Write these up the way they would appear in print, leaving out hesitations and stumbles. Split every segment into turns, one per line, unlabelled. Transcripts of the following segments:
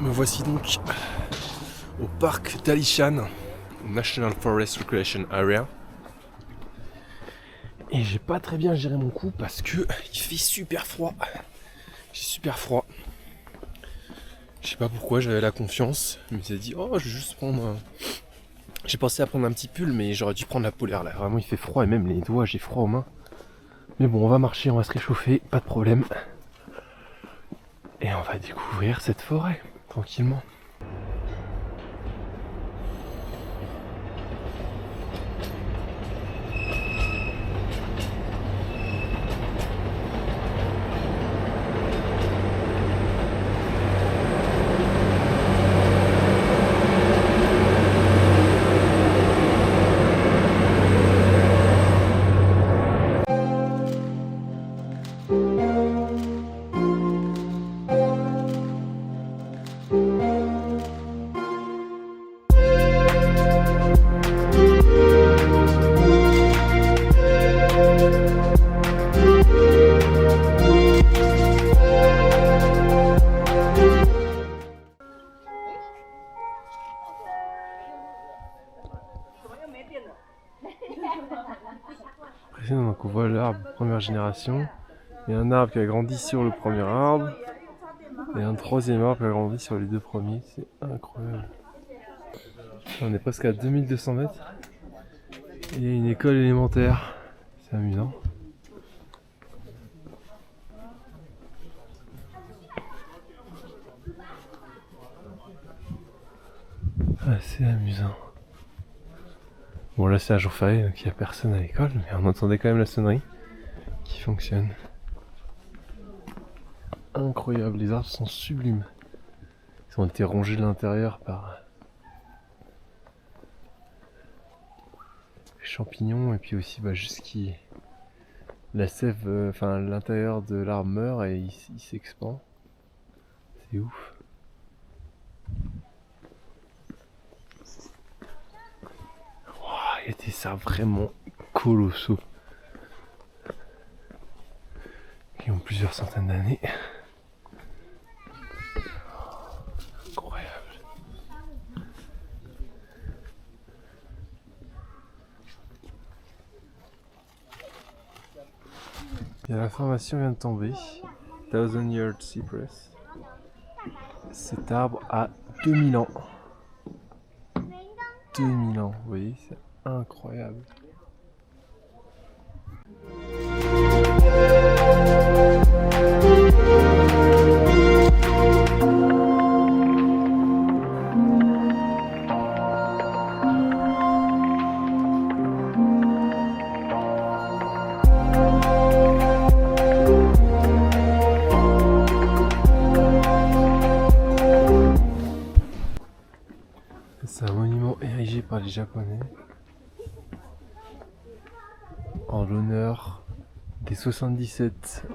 Me voici donc au parc d'Alishan, National Forest Recreation Area. Et j'ai pas très bien géré mon coup parce que il fait super froid. J'ai super froid. Je sais pas pourquoi, j'avais la confiance. Je me suis dit, oh, je vais juste prendre. J'ai pensé à prendre un petit pull, mais j'aurais dû prendre la polaire là. Vraiment, il fait froid et même les doigts, j'ai froid aux mains. Mais bon, on va marcher, on va se réchauffer, pas de problème. Et on va découvrir cette forêt tranquillement. Donc on voit l'arbre première génération. Il y a un arbre qui a grandi sur le premier arbre. Et un troisième arbre qui a grandi sur les deux premiers. C'est incroyable. On est presque à 2200 mètres. Et il y a une école élémentaire. C'est amusant. C'est amusant. Bon là c'est un jour férié donc il n'y a personne à l'école, mais on entendait quand même la sonnerie qui fonctionne. Incroyable, les arbres sont sublimes. Ils ont été rongés de l'intérieur par les champignons et puis aussi jusqu'à la sève, l'intérieur de l'arbre meurt et il s'expand. C'est ouf. Il y a des arbres vraiment colossaux qui ont plusieurs centaines d'années. Incroyable. Et l'information vient de tomber. Thousand Year Cypress. Cet arbre a 2000 ans. 2000 ans, vous voyez, c'est incroyable. C'est un monument érigé par les Japonais en l'honneur des 77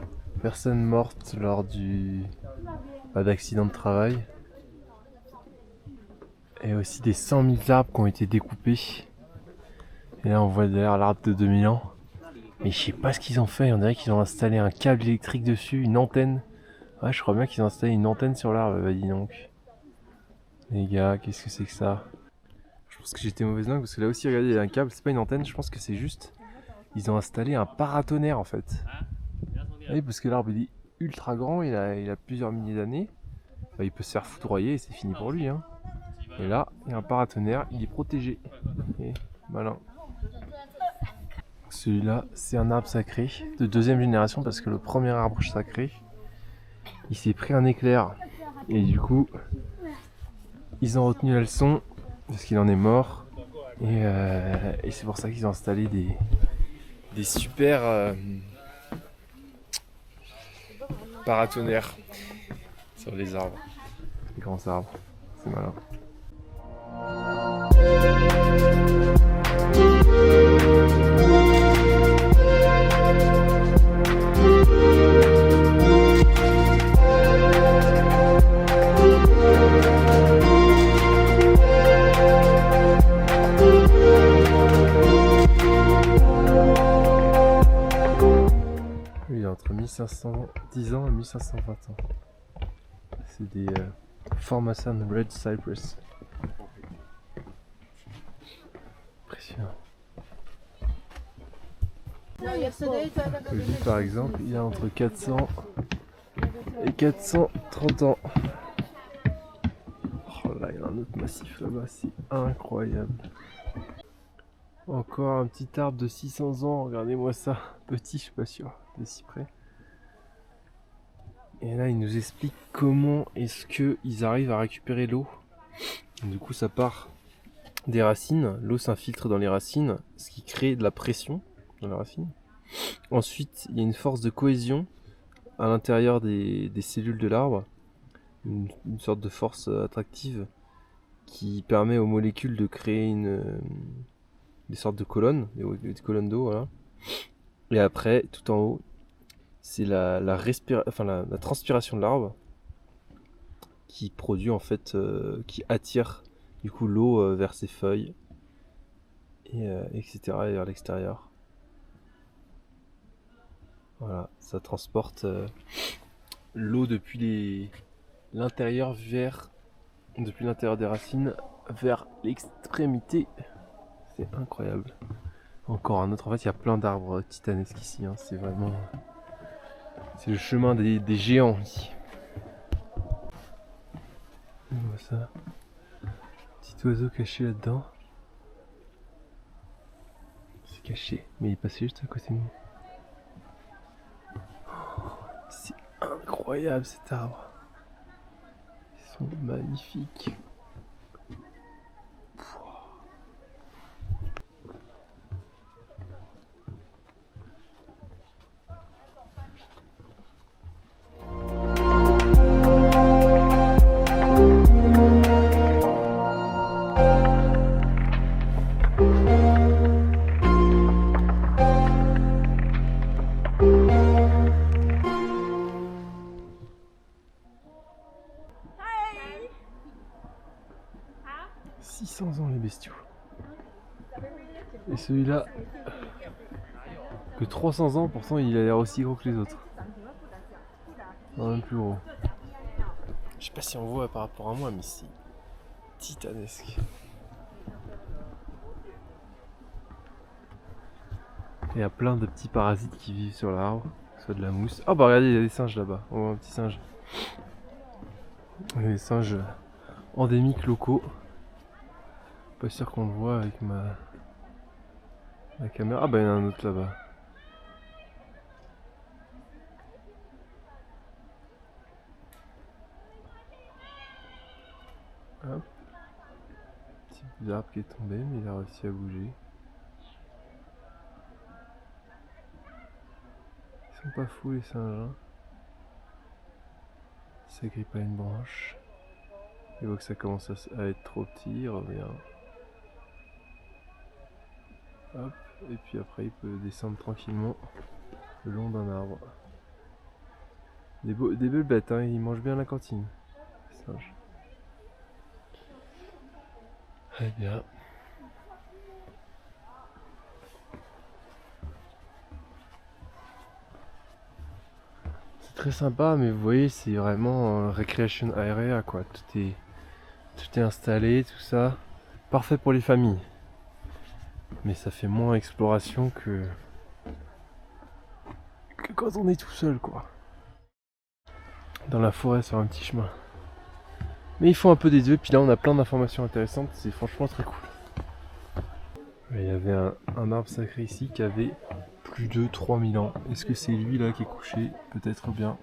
personnes mortes lors d'accidents de travail et aussi des 100 000 arbres qui ont été découpés. Et là on voit derrière l'arbre de 2000 ans. Mais je sais pas ce qu'ils ont fait, on dirait qu'ils ont installé un câble électrique dessus, une antenne. Ouais, je crois bien qu'ils ont installé une antenne sur l'arbre, bah dis donc. Les gars, qu'est-ce que c'est que ça? Je pense que j'étais mauvaise langue parce que là aussi, regardez, il y a un câble, c'est pas une antenne, je pense que c'est juste. Ils ont installé un paratonnerre en fait. Oui, parce que l'arbre il est ultra grand, il a plusieurs milliers d'années. Il peut se faire foudroyer et c'est fini pour lui. Hein. Et là, il y a un paratonnerre, il est protégé. Et malin. Celui-là, c'est un arbre sacré de deuxième génération parce que le premier arbre sacré, il s'est pris un éclair. Et du coup, ils ont retenu la leçon parce qu'il en est mort. Et c'est pour ça qu'ils ont installé des super paratonnerres sur les arbres, les grands arbres. C'est malin. Lui, il est entre 1510 ans et 1520 ans. C'est des Formosan Red Cypress. Impressionnant. Lui par exemple, il a entre 400 et 430 ans. Oh là, il y a un autre massif là-bas, c'est incroyable. Encore un petit arbre de 600 ans, regardez-moi ça. Petit, je suis pas sûr, de si près. Et là, il nous explique comment est-ce qu'ils arrivent à récupérer l'eau. Du coup, ça part des racines. L'eau s'infiltre dans les racines, ce qui crée de la pression dans les racines. Ensuite, il y a une force de cohésion à l'intérieur des cellules de l'arbre. Une sorte de force attractive qui permet aux molécules de créer des sortes de colonnes, des colonnes d'eau, voilà. Et après, tout en haut, c'est la transpiration de l'arbre qui produit en fait, qui attire du coup l'eau vers ses feuilles, etc. et vers l'extérieur. Voilà, ça transporte l'eau depuis l'intérieur depuis l'intérieur des racines vers l'extrémité. C'est incroyable. Encore un autre. En fait, il y a plein d'arbres titanesques ici. Hein. C'est vraiment. C'est le chemin des géants ici. On voit ça. Petit oiseau caché là-dedans. C'est caché, mais il est passé juste à côté de nous. Oh, c'est incroyable cet arbre. Ils sont magnifiques.
Hi.
600 ans les bestiaux. Et celui-là, que 300 ans, pourtant il a l'air aussi gros que les autres. Non, même plus gros. Je sais pas si on voit par rapport à moi, mais c'est titanesque. Il y a plein de petits parasites qui vivent sur l'arbre, soit de la mousse. Oh bah regardez, il y a des singes là-bas. On voit un petit singe. Des singes endémiques locaux. Pas sûr qu'on le voit avec ma caméra. Ah bah il y en a un autre là-bas. Hop. Petit bout d'arbre qui est tombé, mais il a réussi à bouger. Ils sont pas fous les singes. Hein. Il s'agrippe à une branche. Il voit que ça commence à être trop petit, il revient. Hop, et puis après il peut descendre tranquillement le long d'un arbre. Des belles bêtes, hein, ils mangent bien à la cantine, les singes. Très bien. C'est très sympa, mais vous voyez, c'est vraiment recreation area quoi. Tout est installé, tout ça. Parfait pour les familles. Mais ça fait moins exploration que quand on est tout seul quoi. Dans la forêt sur un petit chemin. Mais il faut un peu des deux, puis là on a plein d'informations intéressantes, c'est franchement très cool. Il y avait un arbre sacré ici qui avait plus de 3000 ans. Est-ce que c'est lui là qui est couché? Peut-être bien.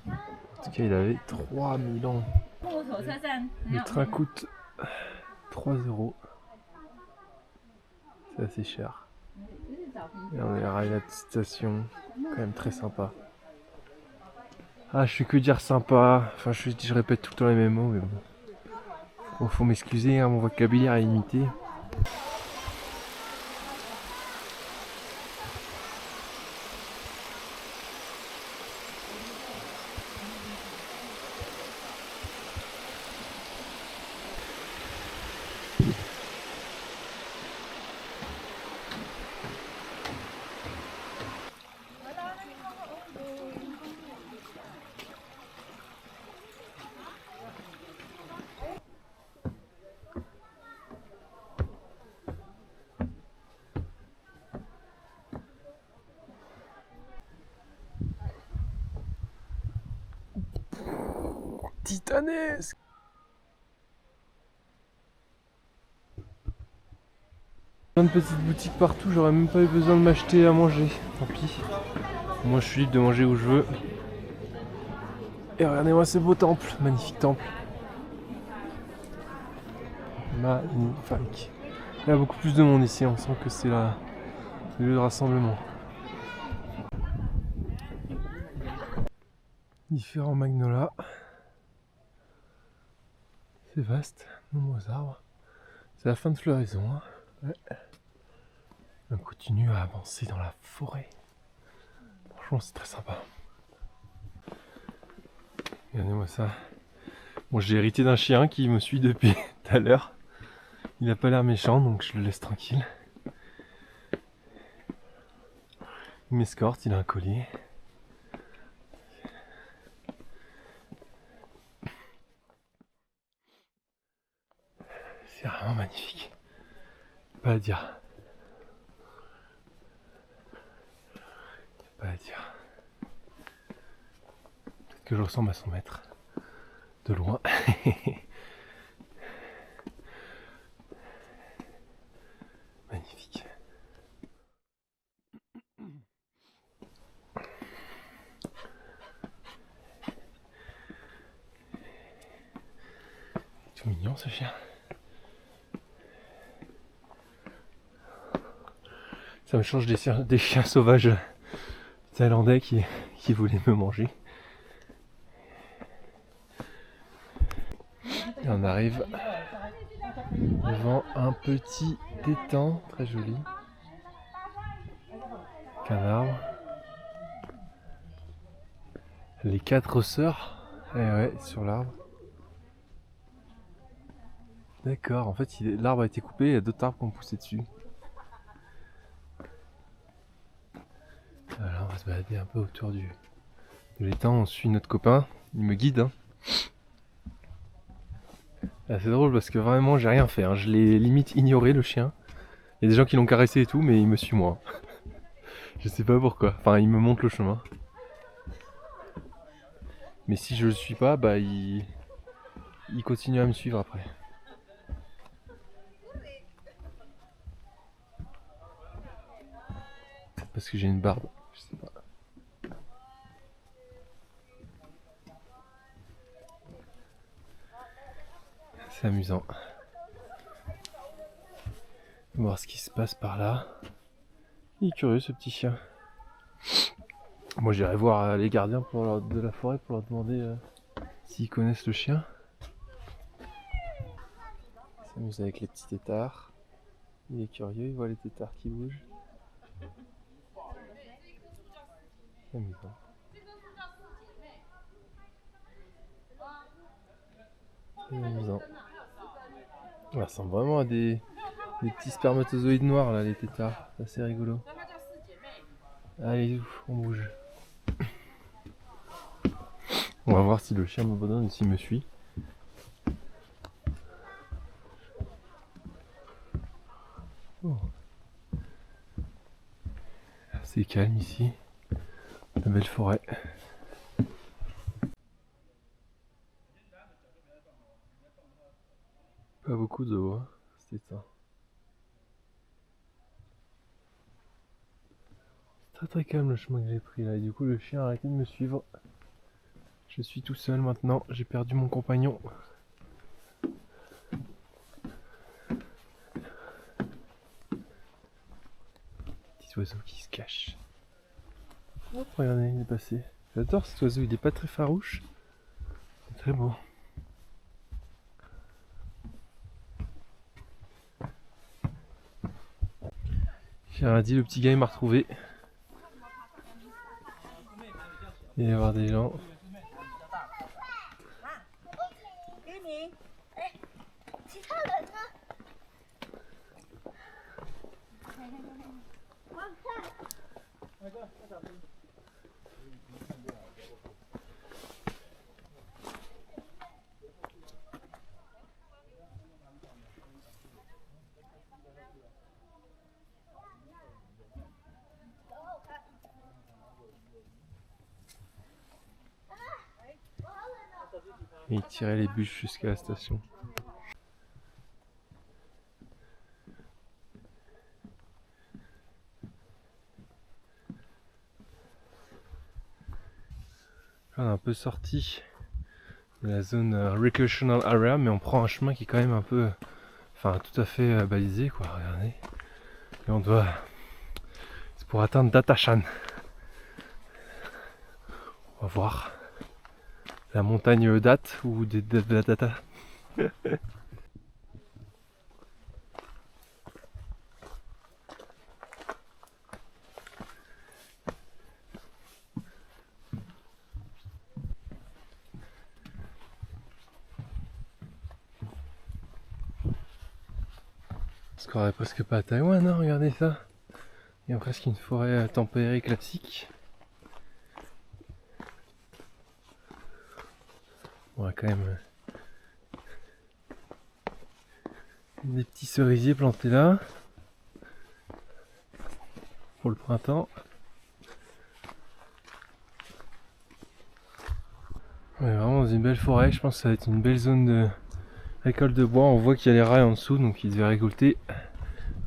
En tout cas il avait 3000 ans. Le train coûte 3 €. C'est assez cher. Et on est arrivé à la petite station, quand même très sympa. Ah, je fais que dire sympa, enfin je répète tout le temps les mêmes mots, mais bon. Bon, faut m'excuser, hein, mon vocabulaire est limité. titanesque. Plein de petites boutiques partout, j'aurais même pas eu besoin de m'acheter à manger. Tant pis. Moi je suis libre de manger où je veux. Et regardez-moi ce beau temple, magnifique temple. Magnifique. Il y a beaucoup plus de monde ici, on sent que c'est le lieu de rassemblement. Différents magnolias. C'est vaste, nombreux arbres. C'est la fin de floraison. Hein. Ouais. On continue à avancer dans la forêt. Franchement, c'est très sympa. Regardez-moi ça. Bon, j'ai hérité d'un chien qui me suit depuis tout à l'heure. Il a pas l'air méchant, donc je le laisse tranquille. Il m'escorte, il a un collier. C'est vraiment magnifique. Pas à dire. Pas à dire. Peut-être que je ressemble à son maître. De loin. Magnifique. Tout mignon ce chien. Ça me change des chiens sauvages thaïlandais qui voulaient me manger. Et on arrive devant un petit étang très joli. Qu'un arbre. Les 4 sœurs. Eh ouais, sur l'arbre. D'accord, en fait l'arbre a été coupé, il y a d'autres arbres qui ont poussé dessus. Voilà, on va se balader un peu autour de l'étang, on suit notre copain, il me guide. Hein. Ah, c'est drôle parce que vraiment j'ai rien fait, hein. Je l'ai limite ignoré le chien. Il y a des gens qui l'ont caressé et tout, mais il me suit moi. Je sais pas pourquoi, enfin il me montre le chemin. Mais si je le suis pas, bah il continue à me suivre après. Peut-être parce que j'ai une barbe, je sais pas. C'est amusant. On va voir ce qui se passe par là. Il est curieux ce petit chien. Moi j'irai voir les gardiens de la forêt pour leur demander s'ils connaissent le chien. Il s'amuse avec les petits têtards. Il est curieux, il voit les têtards qui bougent. C'est amusant. C'est amusant. Ça ressemble vraiment à des petits spermatozoïdes noirs là, les têtards. C'est assez rigolo. Allez, on bouge. On va voir si le chien m'abandonne ou s'il me suit. Oh. C'est calme ici. La belle forêt. Pas beaucoup d'eau, hein, c'est éteint. C'est très très calme le chemin que j'ai pris là. Et du coup le chien a arrêté de me suivre. Je suis tout seul maintenant, j'ai perdu mon compagnon. Petit oiseau qui se cache. Hop, regardez, il est passé. J'adore cet oiseau, il est pas très farouche. C'est très beau. J'ai rien dit, le petit gars il m'a retrouvé. Il va y avoir des gens. Et ils tiraient les bûches jusqu'à la station. Là, on est un peu sorti de la zone recreational area, mais on prend un chemin qui est quand même un peu, enfin tout à fait balisé quoi, regardez. Et on doit, c'est pour atteindre Datashan. On va voir la montagne date ou des data. On se croirait presque pas à Taïwan, hein, regardez ça. Il y a presque une forêt tempérée classique. On a quand même des petits cerisiers plantés là pour le printemps. On est vraiment dans une belle forêt, je pense que ça va être une belle zone de récolte de bois. On voit qu'il y a les rails en dessous, donc ils devaient récolter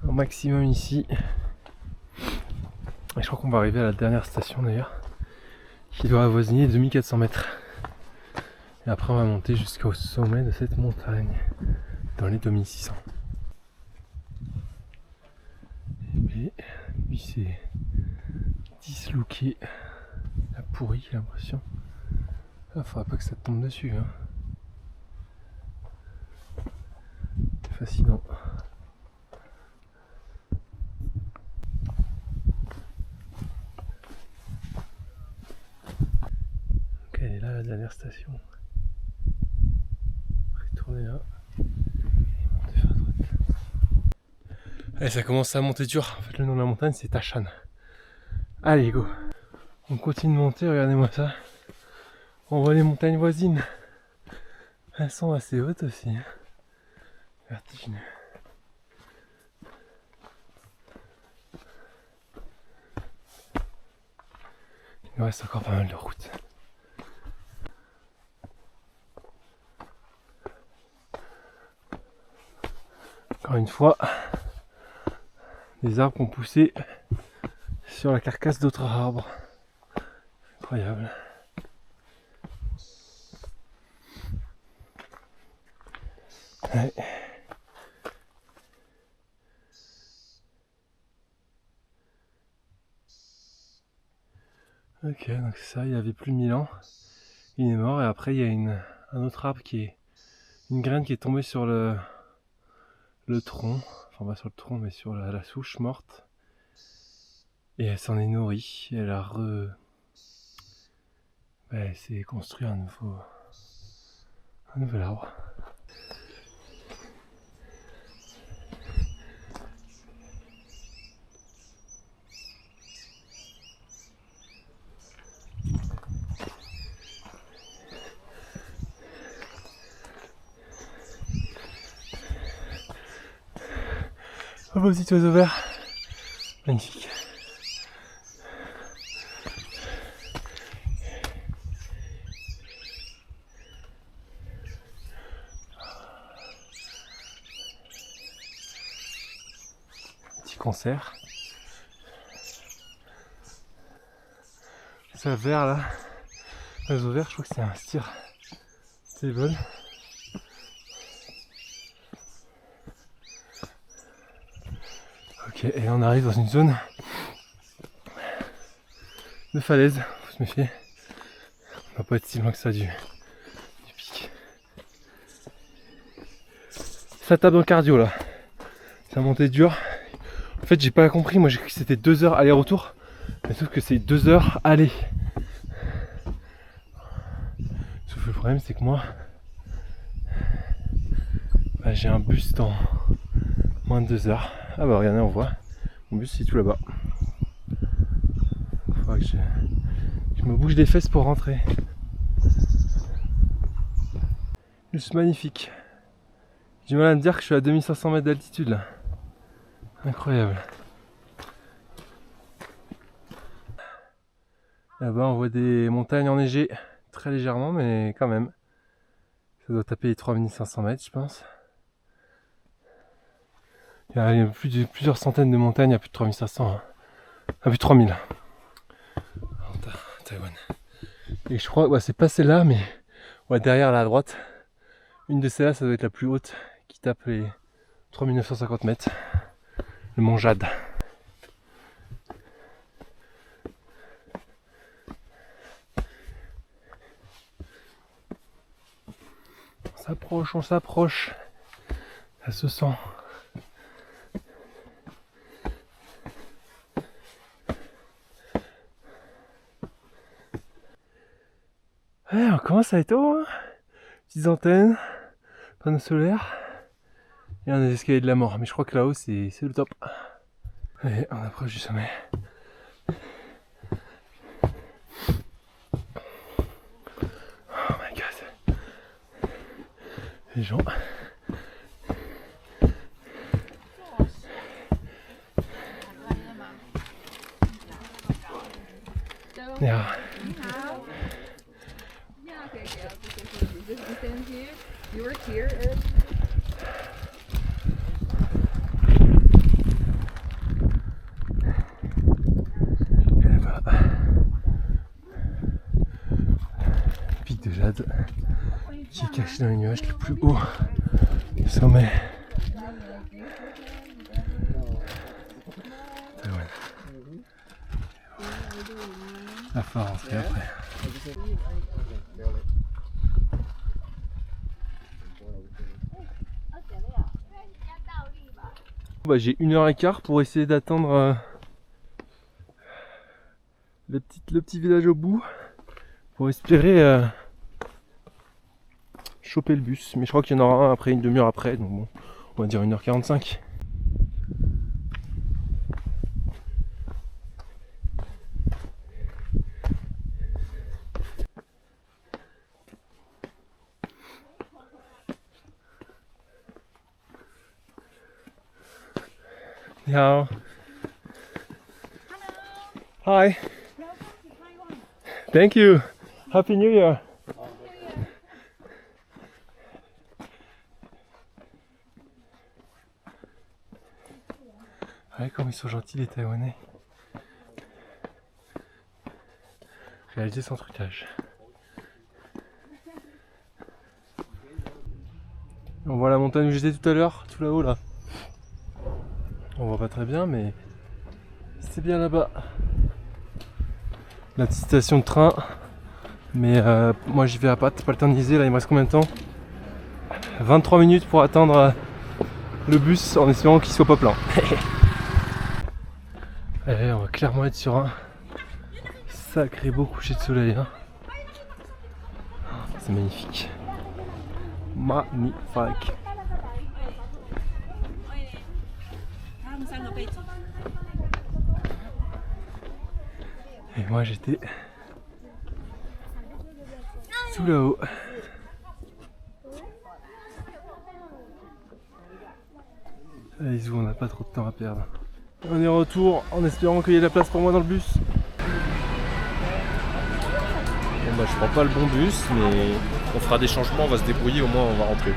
un maximum ici. Et je crois qu'on va arriver à la dernière station d'ailleurs, qui doit avoisiner 2400 mètres. Et après on va monter jusqu'au sommet de cette montagne, dans les 2600. Mais lui c'est dislooké, la pourri j'ai l'impression. Ah, faudrait pas que ça tombe dessus, hein. C'est fascinant. Ok, elle est là la dernière station. Retourner là. Et monter vers droite. Allez, ça commence à monter dur. En fait, le nom de la montagne c'est Tashan. Allez, go. On continue de monter, regardez-moi ça. On voit les montagnes voisines. Elles sont assez hautes aussi. Vertigineux. Il nous reste encore pas mal de route. Encore une fois, des arbres qui ont poussé sur la carcasse d'autres arbres. Incroyable. Ouais. Ok, donc c'est ça, il avait plus de 1000 ans. Il est mort et après il y a un autre arbre qui est... une graine qui est tombée sur le tronc. Enfin pas sur le tronc mais sur la souche morte. Et elle s'en est nourrie. Elle a elle s'est construit un nouvel arbre. Oh, beau petit oiseau vert. Magnifique. Petit concert. Ça vert là. L'oiseau vert, je crois que c'est un steer stable. Ok, et on arrive dans une zone de falaise, faut se méfier. On va pas être si loin que ça du pic. Ça tape dans le cardio là. Ça montait dur. En fait j'ai pas compris, moi j'ai cru que c'était 2 heures aller-retour. Mais sauf que c'est 2 heures aller. Sauf que le problème c'est que moi j'ai un bus dans moins de 2 heures. Ah bah regardez, on voit. Mon bus c'est tout là-bas. Il faudra que je me bouge les fesses pour rentrer. Juste magnifique. J'ai du mal à me dire que je suis à 2500 mètres d'altitude là. Incroyable. Là-bas on voit des montagnes enneigées très légèrement mais quand même. Ça doit taper les 3500 mètres, je pense. Il y a plusieurs centaines de montagnes à plus de 3500. Hein. À plus de 3000. Taïwan. Et je crois, c'est pas celle-là, mais ouais, derrière là à droite, une de celles-là, ça doit être la plus haute, qui tape les 3950 mètres. Le mont Jade. On s'approche. Ça se sent. Ouais, on commence à être haut, hein. Petites antennes, panneaux solaires. Et un des escaliers de la mort. Mais je crois que là-haut, c'est le top. Allez, on approche du sommet. Oh my god. Les gens. Yeah.
You work here.
Pic de Jade qui est caché dans les nuages le plus haut du sommet. Il va falloir rentrer après. J'ai 1h15 pour essayer d'atteindre le petit village au bout pour espérer choper le bus. Mais je crois qu'il y en aura un après une demi-heure après, donc bon, on va dire 1h45. Hello. Hi. Thank you. Happy New Year. Ouais, comme ils sont gentils les Taïwanais. Réaliser sans trucage. On voit la montagne où j'étais tout à l'heure, tout là-haut là. On voit pas très bien, mais c'est bien là-bas. La petite station de train. Mais moi j'y vais à pattes, pas le temps de liser. Là il me reste combien de temps? 23 minutes pour attendre le bus en espérant qu'il soit pas plein. Allez, on va clairement être sur un sacré beau coucher de soleil. Hein. C'est magnifique. Magnifique. Et moi j'étais tout là-haut. Allez Zou, on n'a pas trop de temps à perdre. On est en retour en espérant qu'il y ait de la place pour moi dans le bus.
Bon bah je prends pas le bon bus mais on fera des changements, on va se débrouiller, au moins on va rentrer.